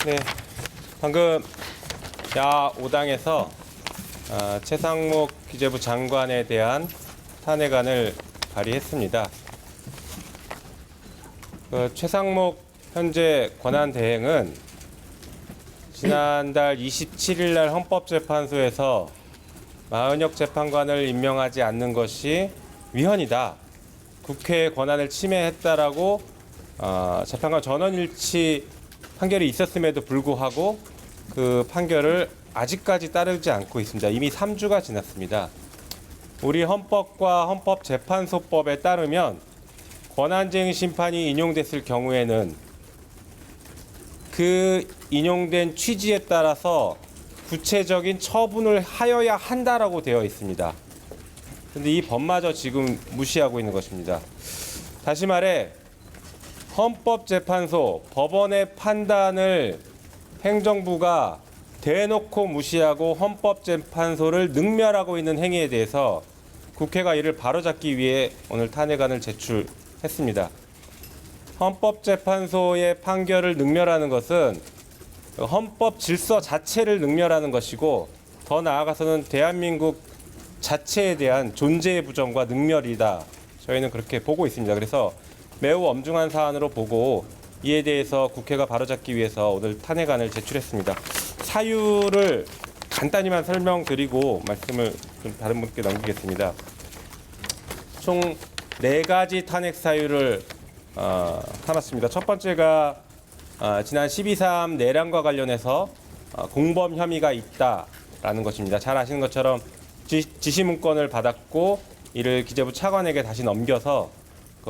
네, 방금 야5당에서 최상목 기재부 장관에 대한 탄핵안을 발의했습니다. 최상목 현재 권한대행은 지난달 27일 날 헌법재판소에서 마은혁 재판관을 임명하지 않는 것이 위헌이다, 국회의 권한을 침해했다라고 재판관 전원일치 판결이 있었음에도 불구하고 그 판결을 아직까지 따르지 않고 있습니다. 이미 3주가 지났습니다. 우리 헌법과 헌법재판소법에 따르면 권한쟁의 심판이 인용됐을 경우에는 그 인용된 취지에 따라서 구체적인 처분을 하여야 한다라고 되어 있습니다. 그런데 이 법마저 지금 무시하고 있는 것입니다. 다시 말해 헌법재판소, 법원의 판단을 행정부가 대놓고 무시하고 헌법재판소를 능멸하고 있는 행위에 대해서 국회가 이를 바로잡기 위해 오늘 탄핵안을 제출했습니다. 헌법재판소의 판결을 능멸하는 것은 헌법 질서 자체를 능멸하는 것이고, 더 나아가서는 대한민국 자체에 대한 존재의 부정과 능멸이다. 저희는 그렇게 보고 있습니다. 그래서 매우 엄중한 사안으로 보고 이에 대해서 국회가 바로잡기 위해서 오늘 탄핵안을 제출했습니다. 사유를 간단히만 설명드리고 말씀을 좀 다른 분께 넘기겠습니다. 총 4가지 탄핵 사유를 삼았습니다. 첫 번째가 지난 12.3 내란과 관련해서 공범 혐의가 있다라는 것입니다. 잘 아시는 것처럼 지시문건을 받았고 이를 기재부 차관에게 다시 넘겨서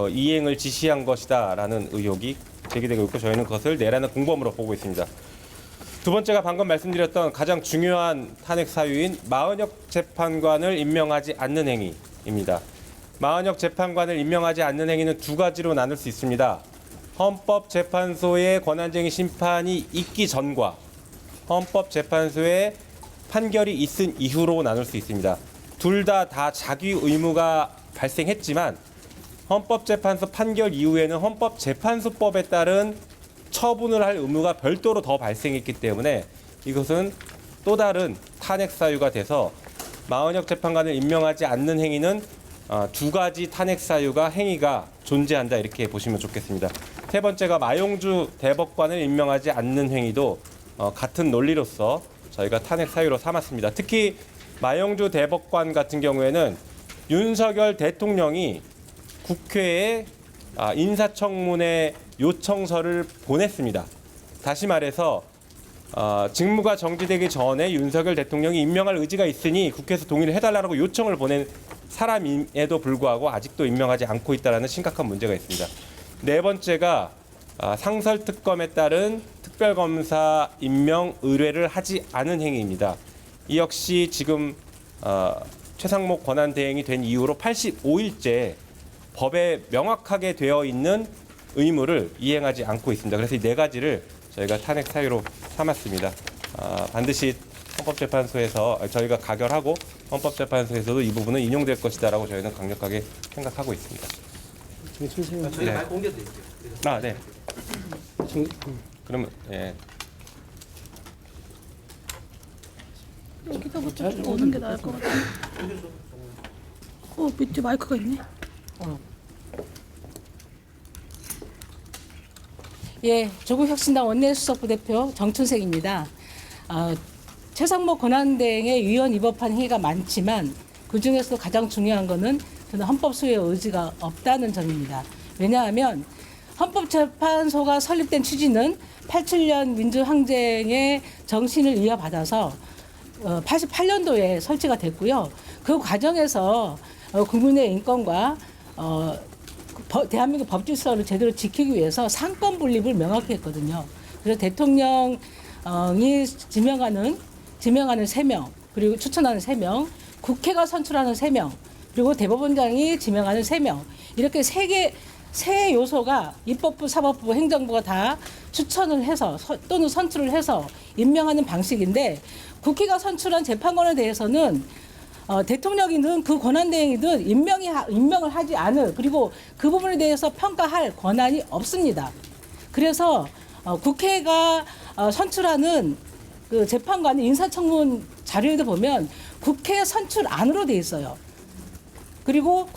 이행을 지시한 것이다라는 의혹이 제기되고 있고, 저희는 그것을 내란의 공범으로 보고 있습니다. 두 번째가 방금 말씀드렸던 가장 중요한 탄핵 사유인 마은혁 재판관을 임명하지 않는 행위입니다. 마은혁 재판관을 임명하지 않는 행위는 2가지로 나눌 수 있습니다. 헌법재판소의 권한쟁의 심판이 있기 전과 헌법재판소의 판결이 있은 이후로 나눌 수 있습니다. 둘 다 자기 의무가 발생했지만 헌법재판소 판결 이후에는 헌법재판소법에 따른 처분을 할 의무가 별도로 더 발생했기 때문에 이것은 또 다른 탄핵 사유가 돼서 마은혁 재판관을 임명하지 않는 행위는 2가지 탄핵 사유가 행위가 존재한다, 이렇게 보시면 좋겠습니다. 세 번째가 마용주 대법관을 임명하지 않는 행위도 같은 논리로서 저희가 탄핵 사유로 삼았습니다. 특히 마용주 대법관 같은 경우에는 윤석열 대통령이 국회에 인사청문회 요청서를 보냈습니다. 다시 말해서 직무가 정지되기 전에 윤석열 대통령이 임명할 의지가 있으니 국회에서 동의를 해달라고 요청을 보낸 사람임에도 불구하고 아직도 임명하지 않고 있다는 심각한 문제가 있습니다. 네 번째가 상설특검에 따른 특별검사 임명 의뢰를 하지 않은 행위입니다. 이 역시 지금 최상목 권한대행이 된 이후로 85일째 법에 명확하게 되어 있는 의무를 이행하지 않고 있습니다. 그래서 이 4가지를 저희가 탄핵 사유로 삼았습니다. 반드시 헌법재판소에서 저희가 가결하고 헌법재판소에서도 이 부분은 인용될 것이다라고 저희는 강력하게 생각하고 있습니다. 저희가 말 공개드릴게요. 네. 그러면 예. 여기서부터 좀 오는 게 나을 것 같아요. 밑에 마이크가 있네. 예, 조국혁신당 원내수석 부대표 정춘색입니다. 최상목 권한대행의 위헌 위법한 행위가 많지만 그중에서도 가장 중요한 것은 저는 헌법 수호의 의지가 없다는 점입니다. 왜냐하면 헌법재판소가 설립된 취지는 87년 민주항쟁의 정신을 이어받아서 88년도에 설치가 됐고요. 그 과정에서 국민의 인권과 대한민국 법 질서를 제대로 지키기 위해서 상권 분립을 명확히 했거든요. 그래서 대통령이 지명하는 3명, 그리고 추천하는 3명, 국회가 선출하는 3명, 그리고 대법원장이 지명하는 3명, 이렇게 세 요소가 입법부, 사법부, 행정부가 다 추천을 해서 또는 선출을 해서 임명하는 방식인데, 국회가 선출한 재판관에 대해서는 대통령이든 그 권한대행이든 임명을 하지 않을, 그리고 그 부분에 대해서 평가할 권한이 없습니다. 그래서 국회가 선출하는 그 재판관의 인사청문 자료에도 보면 국회 선출 안으로 돼 있어요. 그리고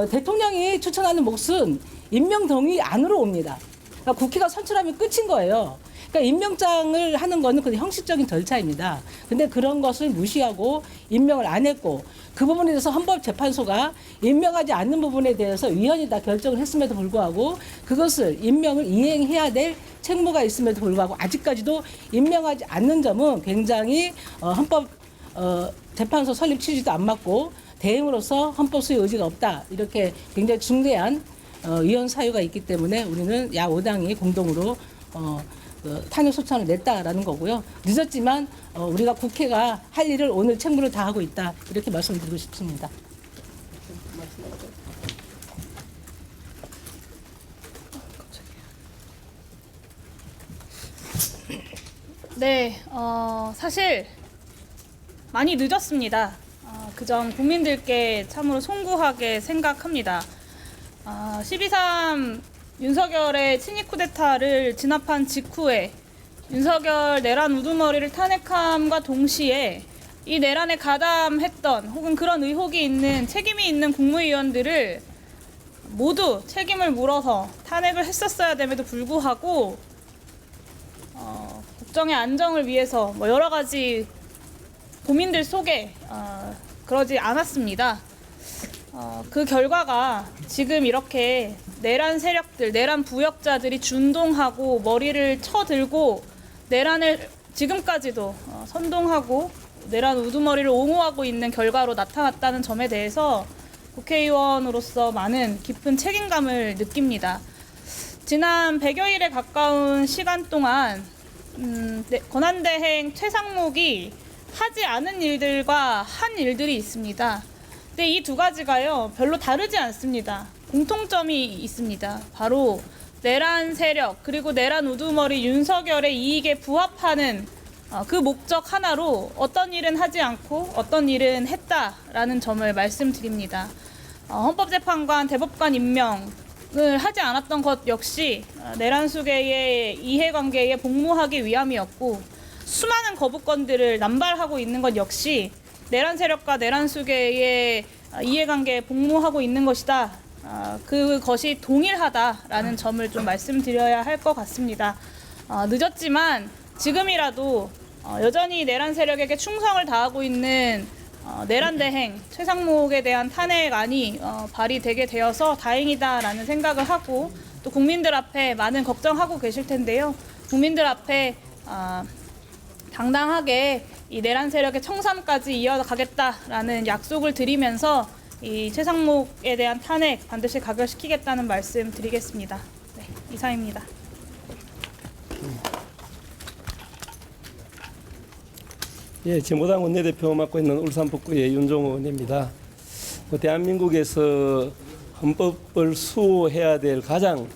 대통령이 추천하는 몫은 임명 동의 안으로 옵니다. 그러니까 국회가 선출하면 끝인 거예요. 그러니까 임명장을 하는 거는 그 형식적인 절차입니다. 근데 그런 것을 무시하고 임명을 안 했고 그 부분에 대해서 헌법재판소가 임명하지 않는 부분에 대해서 위헌이 다 결정을 했음에도 불구하고 그것을 임명을 이행해야 될 책무가 있음에도 불구하고 아직까지도 임명하지 않는 점은 굉장히 헌법재판소 설립 취지도 안 맞고 대행으로서 헌법 수의 의지가 없다. 이렇게 굉장히 중대한 위헌 사유가 있기 때문에 우리는 야 5당이 공동으로 탄핵 소추안을 냈다라는 거고요. 늦었지만 우리가 국회가 할 일을 오늘 책무를 다하고 있다. 이렇게 말씀드리고 싶습니다. 네, 사실 많이 늦었습니다. 그 점 국민들께 참으로 송구하게 생각합니다. 12.3 윤석열의 친이 쿠데타를 진압한 직후에 윤석열 내란 우두머리를 탄핵함과 동시에 이 내란에 가담했던 혹은 그런 의혹이 있는 책임이 있는 국무위원들을 모두 책임을 물어서 탄핵을 했었어야 됨에도 불구하고 국정의 안정을 위해서 여러 가지 고민들 속에 그러지 않았습니다. 그 결과가 지금 이렇게 내란 세력들, 내란 부역자들이 준동하고 머리를 쳐들고 내란을 지금까지도 선동하고 내란 우두머리를 옹호하고 있는 결과로 나타났다는 점에 대해서 국회의원으로서 많은 깊은 책임감을 느낍니다. 지난 100여일에 가까운 시간 동안 권한대행 최상목이 하지 않은 일들과 한 일들이 있습니다. 근데 이 두 가지가요 별로 다르지 않습니다. 공통점이 있습니다. 바로 내란 세력 그리고 내란 우두머리 윤석열의 이익에 부합하는 그 목적 하나로 어떤 일은 하지 않고 어떤 일은 했다라는 점을 말씀드립니다. 헌법재판관, 대법관 임명을 하지 않았던 것 역시 내란 수계의 이해관계에 복무하기 위함이었고 수많은 거부권들을 남발하고 있는 것 역시 내란 세력과 내란 수계의 이해관계에 복무하고 있는 것이다. 그것이 동일하다라는 점을 좀 말씀드려야 할 것 같습니다. 늦었지만 지금이라도 여전히 내란 세력에게 충성을 다하고 있는 내란 대행 최상목에 대한 탄핵안이 발의되게 되어서 다행이다라는 생각을 하고 또 국민들 앞에 많은 걱정하고 계실 텐데요. 국민들 앞에 당당하게 이 내란 세력의 청산까지 이어가겠다라는 약속을 드리면서 이 최상목에 대한 탄핵 반드시 가결시키겠다는 말씀 드리겠습니다. 네, 이상입니다. 예, 진보당 원내대표 맡고 있는 울산 북구의 윤종호 의원입니다. 대한민국에서 헌법을 수호해야 될 가장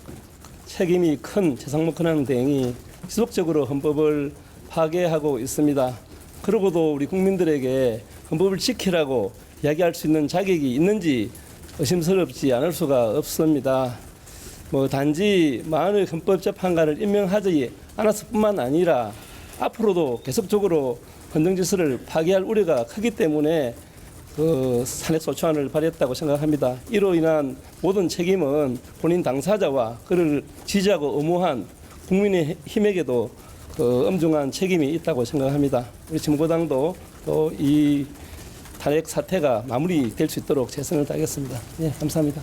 책임이 큰 최상목 권한대행이 지속적으로 헌법을 파괴하고 있습니다. 그러고도 우리 국민들에게 헌법을 지키라고 이야기할 수 있는 자격이 있는지 의심스럽지 않을 수가 없습니다. 단지 많은 헌법재판관을 임명하지 않았을 뿐만 아니라 앞으로도 계속적으로 헌정질서를 파괴할 우려가 크기 때문에 탄핵소추안을 발의했다고 생각합니다. 이로 인한 모든 책임은 본인 당사자와 그를 지지하고 엄호한 국민의힘에게도 엄중한 책임이 있다고 생각합니다. 우리 진보당도 또 이 탄핵 사태가 마무리될 수 있도록 최선을 다하겠습니다. 예, 감사합니다.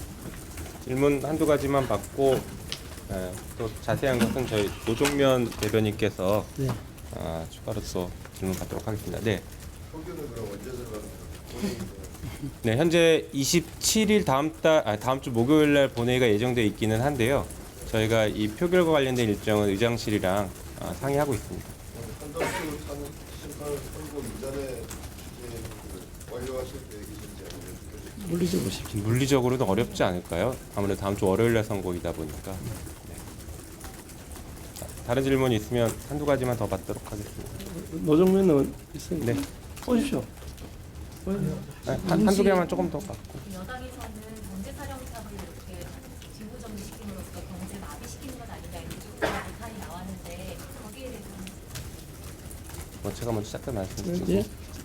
질문 한두 가지만 받고 또 자세한 것은 저희 노종면 대변인께서 네. 추가로 또 질문 받도록 하겠습니다. 네. 네, 현재 27일 다음 주 목요일 날 본회의가 예정되어 있기는 한데요. 저희가 이 표결과 관련된 일정은 의장실이랑 상의하고 있습니다. 물리적으로는 어렵지 않을까요? 아무래도 다음 주 월요일 날 선고이다 보니까. 네. 다른 질문이 있으면 한두 가지만 더 받도록 하겠습니다. 노정면 의원 있습니다. 네. 보십시오. 한두 개만 조금 더 받고. 여당에서는 경제 사령탑을 이렇게 진보 정리시킴으로써 경제 마비시키는 것 아닌가 이런 쪽으로 비판이 나왔는데 거기에 대해서는 제가 먼저 잠깐 말씀드리고. 예.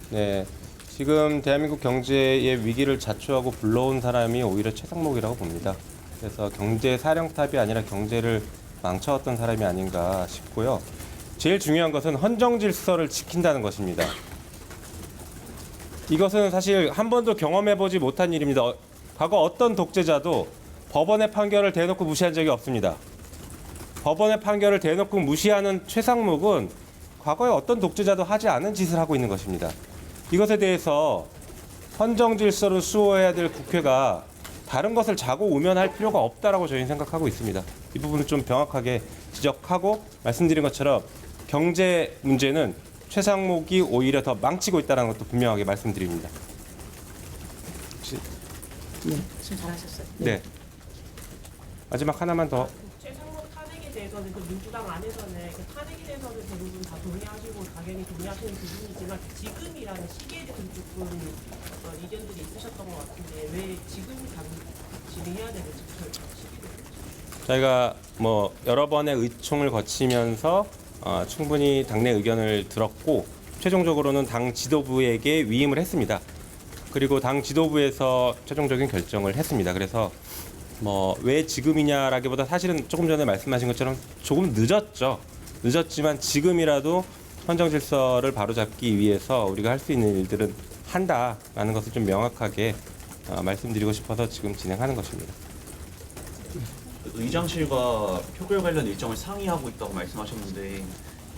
네. 지금 대한민국 경제의 위기를 자초하고 불러온 사람이 오히려 최상목이라고 봅니다. 그래서 경제 사령탑이 아니라 경제를 망쳐왔던 사람이 아닌가 싶고요. 제일 중요한 것은 헌정 질서를 지킨다는 것입니다. 이것은 사실 한 번도 경험해보지 못한 일입니다. 과거 어떤 독재자도 법원의 판결을 대놓고 무시한 적이 없습니다. 법원의 판결을 대놓고 무시하는 최상목은 과거에 어떤 독재자도 하지 않은 짓을 하고 있는 것입니다. 이것에 대해서 헌정 질서를 수호해야 될 국회가 다른 것을 자고 우면할 필요가 없다라고 저희는 생각하고 있습니다. 이 부분을 좀 명확하게 지적하고 말씀드린 것처럼 경제 문제는 최상목이 오히려 더 망치고 있다는 것도 분명하게 말씀드립니다. 혹시 지금 잘하셨어요. 네. 마지막 하나만 더. 최상목 탄핵에 대해서는 그 민주당 안에서는 그 탄핵에 대해서는 대부분 다 동의하시고 당연히 동의하시는 부분이지만 지금이라는 시기에 대해서 조금 어떤 이견들이 있으셨던 것 같은데 왜 지금 진행해야 되는지 시기를 저희가 뭐 여러 번의 의총을 거치면서 충분히 당내 의견을 들었고 최종적으로는 당 지도부에게 위임을 했습니다. 그리고 당 지도부에서 최종적인 결정을 했습니다. 그래서 뭐 왜 지금이냐라기보다 사실은 조금 전에 말씀하신 것처럼 조금 늦었죠. 늦었지만 지금이라도 헌정 질서를 바로잡기 위해서 우리가 할 수 있는 일들은 한다라는 것을 좀 명확하게 말씀드리고 싶어서 지금 진행하는 것입니다. 의장실과 표결 관련 일정을 상의하고 있다고 말씀하셨는데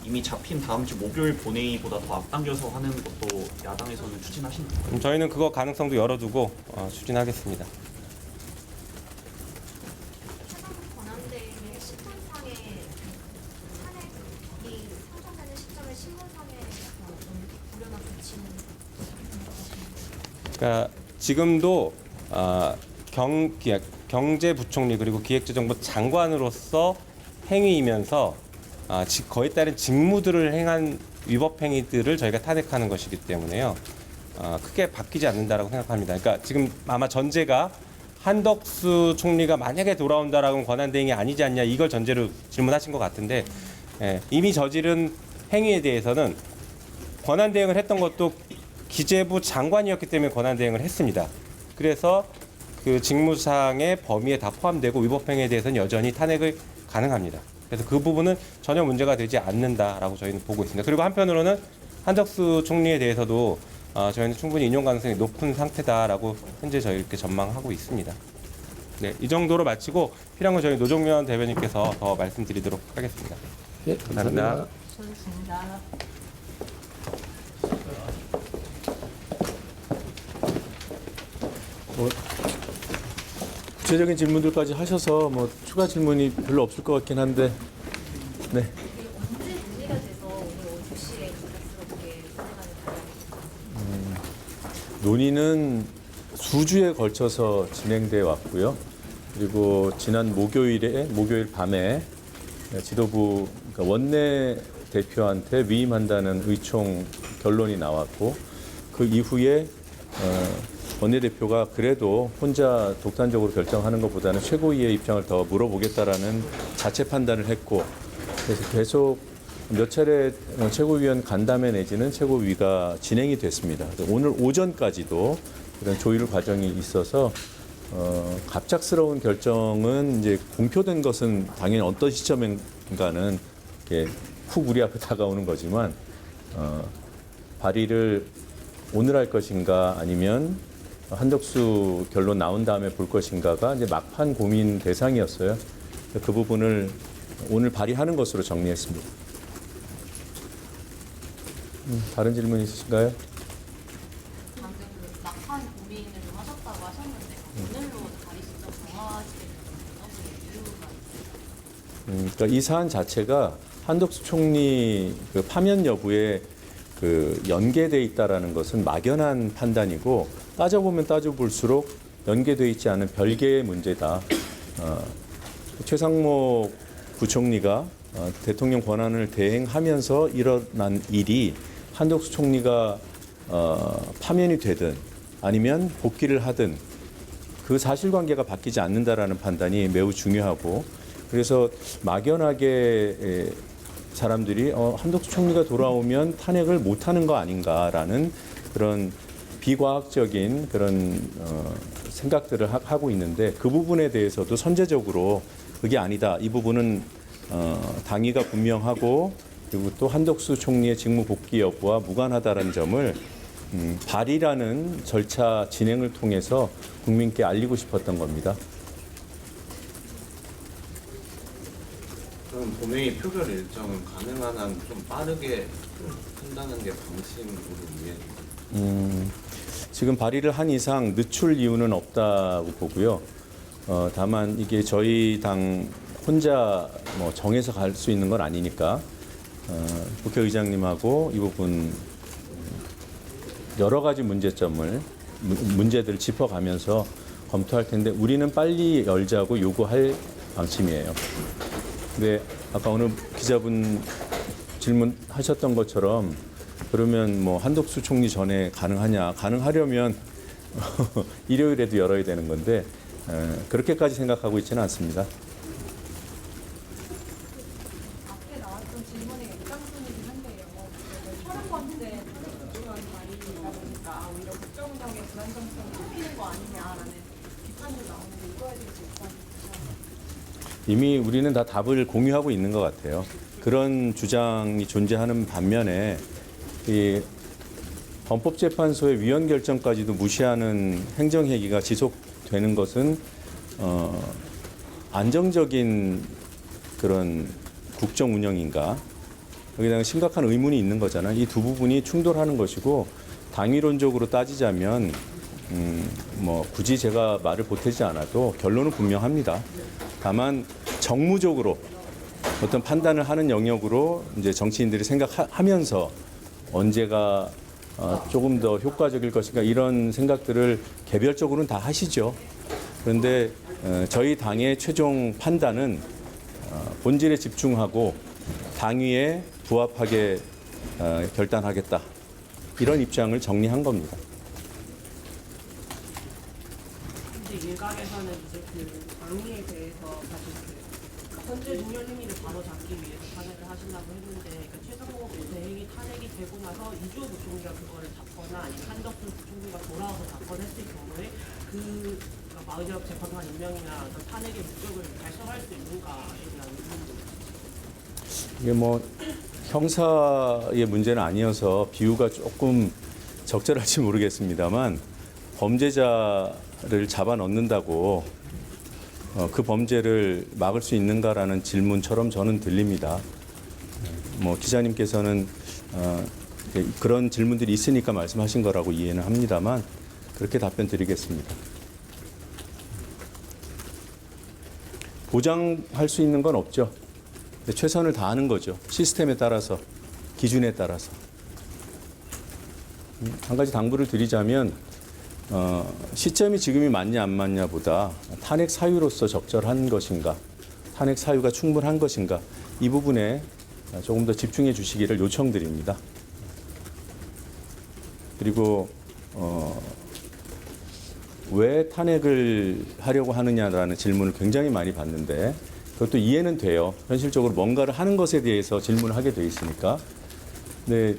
이미 잡힌 다음 주 목요일 본회의보다 더 앞당겨서 하는 것도 야당에서는 추진하시나요? 저희는 그거 가능성도 열어두고 추진하겠습니다. 최상목 권한대행의 시점상에 탄핵이 선정되는 시점에 신문상에 우려나 붙이는 그러니까 지금도 경제부총리 그리고 기획재정부 장관으로서 행위이면서 거에 따른 직무들을 행한 위법 행위들을 저희가 탄핵하는 것이기 때문에요. 크게 바뀌지 않는다라고 생각합니다. 그러니까 지금 아마 전제가 한덕수 총리가 만약에 돌아온다라고 권한대행이 아니지 않냐 이걸 전제로 질문하신 것 같은데 이미 저지른 행위에 대해서는 권한대행을 했던 것도 기재부 장관이었기 때문에 권한대행을 했습니다. 그래서 그 직무상의 범위에 다 포함되고 위법행위에 대해서는 여전히 탄핵을 가능합니다. 그래서 그 부분은 전혀 문제가 되지 않는다라고 저희는 보고 있습니다. 그리고 한편으로는 한덕수 총리에 대해서도 저희는 충분히 인용 가능성이 높은 상태다라고 현재 저희 이렇게 전망하고 있습니다. 네, 이 정도로 마치고 필요한 건 저희 노정면 대변인께서 더 말씀드리도록 하겠습니다. 네, 감사합니다. 수고하셨습니다. 구체적인 질문들까지 하셔서 뭐 추가 질문이 별로 없을 것 같긴 한데, 네. 언제 논의가 돼서 오늘 2시에 갑작스럽게 진행하는 과정이 논의는 수주에 걸쳐서 진행돼 왔고요. 그리고 지난 목요일 밤에 지도부 그러니까 원내 대표한테 위임한다는 의총 결론이 나왔고 그 이후에 원내대표가 그래도 혼자 독단적으로 결정하는 것보다는 최고위의 입장을 더 물어보겠다라는 자체 판단을 했고 그래서 계속 몇 차례 최고위원 간담회 내지는 최고위가 진행이 됐습니다. 오늘 오전까지도 이런 조율 과정이 있어서 갑작스러운 결정은 이제 공표된 것은 당연히 어떤 시점인가는 이렇게 훅 우리 앞에 다가오는 거지만 발의를 오늘 할 것인가 아니면 한덕수 결론 나온 다음에 볼 것인가가 이제 막판 고민 대상이었어요. 그 부분을 오늘 발의하는 것으로 정리했습니다. 다른 질문 있으신가요? 방금 그 막판 고민을 좀 하셨다고 하셨는데 오늘로 발의 시점 정하시게 되는 어떤 이유가 있을까요? 그러니까 이 사안 자체가 한덕수 총리 그 파면 여부에 그 연계돼 있다라는 것은 막연한 판단이고 따져보면 따져볼수록 연계돼 있지 않은 별개의 문제다. 최상목 부총리가 대통령 권한을 대행하면서 일어난 일이 한덕수 총리가 파면이 되든 아니면 복귀를 하든 그 사실관계가 바뀌지 않는다라는 판단이 매우 중요하고 그래서 막연하게 사람들이 한덕수 총리가 돌아오면 탄핵을 못하는 거 아닌가라는 그런 비과학적인 그런 생각들을 하고 있는데 그 부분에 대해서도 선제적으로 그게 아니다. 이 부분은 당위가 분명하고 그리고 또 한덕수 총리의 직무 복귀 여부와 무관하다는 점을 발의라는 절차 진행을 통해서 국민께 알리고 싶었던 겁니다. 그럼 본회의 표결 일정은 가능한 한 좀 빠르게 한다는 게 방침으로 이해됩니다. 지금 발의를 한 이상 늦출 이유는 없다고 보고요. 다만 이게 저희 당 혼자 뭐 정해서 갈 수 있는 건 아니니까 국회의장님하고 이 부분 여러 가지 문제들을 짚어가면서 검토할 텐데 우리는 빨리 열자고 요구할 방침이에요. 근데 아까 어느 기자분 질문하셨던 것처럼 그러면 뭐 한덕수 총리 전에 가능하냐? 가능하려면 일요일에도 열어야 되는 건데 그렇게까지 생각하고 있지는 않습니다. 앞에 나왔던 질문의 연장선이긴 한데요. 촬영 번째 탄핵 발의이다 보니까 오히려 국정운영의 불안정성을 높이는 거 아니냐라는 비판도 나오는데 이거에 대해서 어떠세요? 이미 우리는 다 답을 공유하고 있는 것 같아요. 그런 주장이 존재하는 반면에 이 헌법재판소의 위헌 결정까지도 무시하는 행정회기가 지속되는 것은 안정적인 그런 국정 운영인가? 여기다가 심각한 의문이 있는 거잖아요. 이 두 부분이 충돌하는 것이고 당위론적으로 따지자면 뭐 굳이 제가 말을 보태지 않아도 결론은 분명합니다. 다만 정무적으로 어떤 판단을 하는 영역으로 이제 정치인들이 생각하면서 언제가 조금 더 효과적일 것인가 이런 생각들을 개별적으로는 다 하시죠. 그런데 저희 당의 최종 판단은 본질에 집중하고 당위에 부합하게 결단하겠다. 이런 입장을 정리한 겁니다. 근데 일각에서는 이제 그 당위에 대해서 사실 그 현재 능력 행위를 바로잡기 위해서 탄핵을 하신다고 했는데 그러니까 최상목 대행이 탄핵이 되고 나서 이주호 부총리가 그거를 잡거나 아니면 한덕수 부총리가 돌아와서 잡거나 했을 경우에 그 마의적 재판관 임명이나 어떤 탄핵의 목적을 달성할 수 있는가에 대한 의문입니다. 이게 뭐 형사의 문제는 아니어서 비유가 조금 적절할지 모르겠습니다만 범죄자를 잡아 넣는다고 그 범죄를 막을 수 있는가라는 질문처럼 저는 들립니다. 뭐 기자님께서는 그런 질문들이 있으니까 말씀하신 거라고 이해는 합니다만 그렇게 답변 드리겠습니다. 보장할 수 있는 건 없죠. 최선을 다하는 거죠. 시스템에 따라서, 기준에 따라서. 한 가지 당부를 드리자면 시점이 지금이 맞냐 안 맞냐보다 탄핵 사유로서 적절한 것인가, 탄핵 사유가 충분한 것인가 이 부분에 조금 더 집중해 주시기를 요청드립니다. 그리고 왜 탄핵을 하려고 하느냐라는 질문을 굉장히 많이 받는데 그것도 이해는 돼요. 현실적으로 뭔가를 하는 것에 대해서 질문을 하게 돼 있으니까. 근데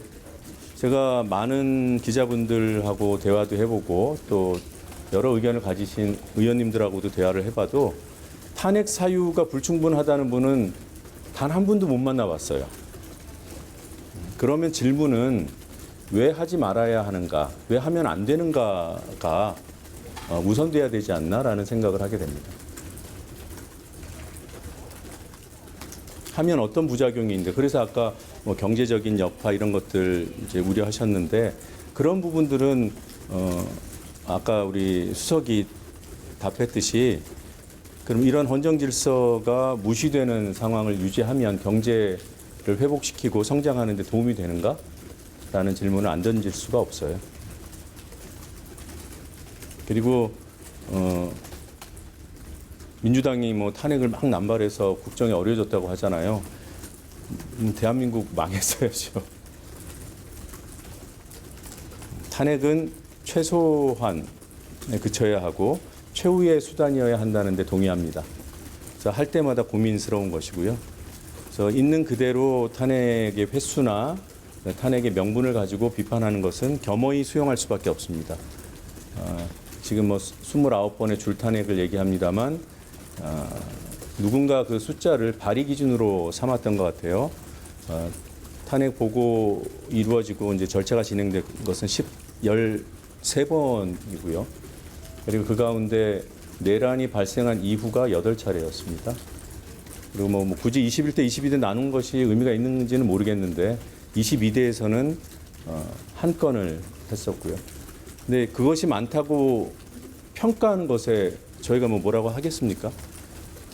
제가 많은 기자분들하고 대화도 해보고 또 여러 의견을 가지신 의원님들하고도 대화를 해봐도 탄핵 사유가 불충분하다는 분은 단 한 분도 못 만나봤어요. 그러면 질문은 왜 하지 말아야 하는가, 왜 하면 안 되는가가 우선돼야 되지 않나라는 생각을 하게 됩니다. 하면 어떤 부작용이 있는데 그래서 아까 뭐 경제적인 여파 이런 것들 이제 우려하셨는데 그런 부분들은 아까 우리 수석이 답했듯이 그럼 이런 헌정 질서가 무시되는 상황을 유지하면 경제를 회복시키고 성장하는 데 도움이 되는가? 라는 질문을 안 던질 수가 없어요. 그리고 민주당이 뭐 탄핵을 막 남발해서 국정이 어려워졌다고 하잖아요. 대한민국 망했어야죠. 탄핵은 최소한에 그쳐야 하고 최후의 수단이어야 한다는 데 동의합니다. 그래서 할 때마다 고민스러운 것이고요. 그래서 그래서 있는 그대로 탄핵의 횟수나 탄핵의 명분을 가지고 비판하는 것은 겸허히 수용할 수밖에 없습니다. 지금 뭐 29번의 줄탄핵을 얘기합니다만 누군가 그 숫자를 발의 기준으로 삼았던 것 같아요. 탄핵 보고 이루어지고 이제 절차가 진행된 것은 13번이고요. 그리고 그 가운데 내란이 발생한 이후가 8차례였습니다. 그리고 뭐 굳이 21대, 22대 나눈 것이 의미가 있는지는 모르겠는데 22대에서는 한 건을 했었고요. 근데 그것이 많다고 평가하는 것에 저희가 뭐라고 하겠습니까?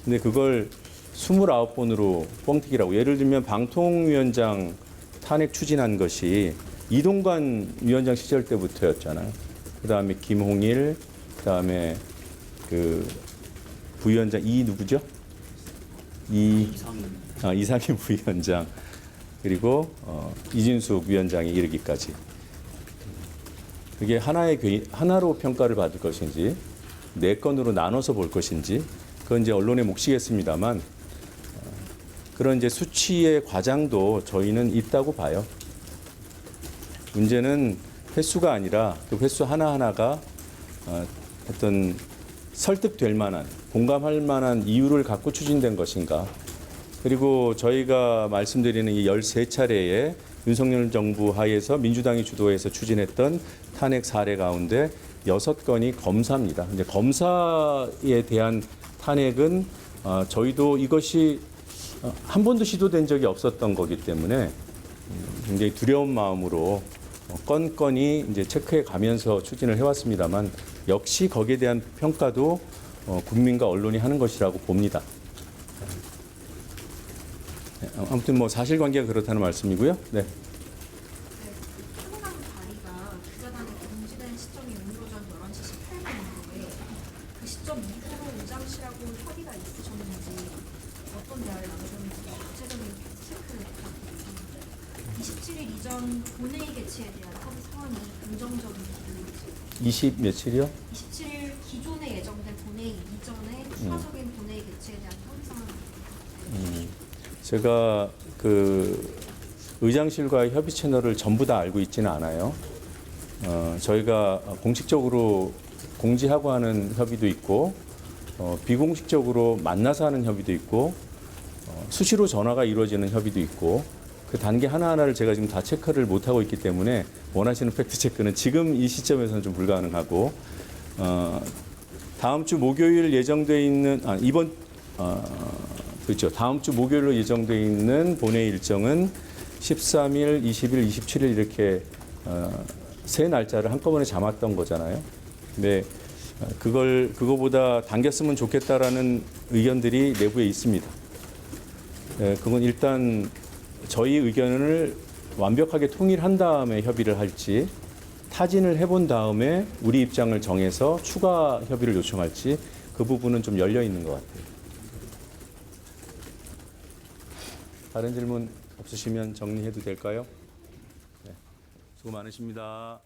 근데 그걸 29번으로 뻥튀기라고. 예를 들면 방통위원장 탄핵 추진한 것이 이동관 위원장 시절 때부터였잖아요. 그다음에 김홍일, 그다음에 그 부위원장 누구죠? 이상희 부위원장, 그리고 이진숙 위원장이 이르기까지. 그게 하나로 평가를 받을 것인지 4건으로 나눠서 볼 것인지 그건 이제 언론의 몫이겠습니다만 그런 이제 수치의 과장도 저희는 있다고 봐요. 문제는 횟수가 아니라 그 횟수 하나하나가 어떤 설득될 만한, 공감할 만한 이유를 갖고 추진된 것인가. 그리고 저희가 말씀드리는 이 13차례의 윤석열 정부 하에서 민주당이 주도해서 추진했던 탄핵 사례 가운데 6건이 검사입니다. 이제 검사에 대한 탄핵은 저희도 이것이 한 번도 시도된 적이 없었던 거기 때문에 굉장히 두려운 마음으로 건건이 이제 체크해 가면서 추진을 해왔습니다만 역시 거기에 대한 평가도 국민과 언론이 하는 것이라고 봅니다. 아무튼 뭐 사실관계가 그렇다는 말씀이고요. 네. 추모강 발의가 기자단에 공지된 시점이 오늘 오전 11시 18분인데 그 시점 이후로 의장실하고 협의가 있으셨는지 어떤 대화를 나누셨는지 구체적인 체크를 부탁드립니다. 27일 이전 본회의 개최에 대한 협의 상황이 긍정적인 기준인지 20 며칠이요? 27일 기존에 예정된 본회의 이전에 추가적인 본회의 개최에 대한 협의 상황입니다. 제가 그 의장실과의 협의 채널을 전부 다 알고 있지는 않아요. 저희가 공식적으로 공지하고 하는 협의도 있고 비공식적으로 만나서 하는 협의도 있고 수시로 전화가 이루어지는 협의도 있고 그 단계 하나하나를 제가 지금 다 체크를 못하고 있기 때문에 원하시는 팩트 체크는 지금 이 시점에서는 좀 불가능하고 다음 주 목요일 예정돼 있는 그렇죠. 다음 주 목요일로 예정돼 있는 본회의 일정은 13일, 20일, 27일 이렇게 세 날짜를 한꺼번에 잡았던 거잖아요. 근데 그거보다 당겼으면 좋겠다라는 의견들이 내부에 있습니다. 그건 일단 저희 의견을 완벽하게 통일한 다음에 협의를 할지 타진을 해본 다음에 우리 입장을 정해서 추가 협의를 요청할지 그 부분은 좀 열려 있는 것 같아요. 다른 질문 없으시면 정리해도 될까요? 네. 수고 많으십니다.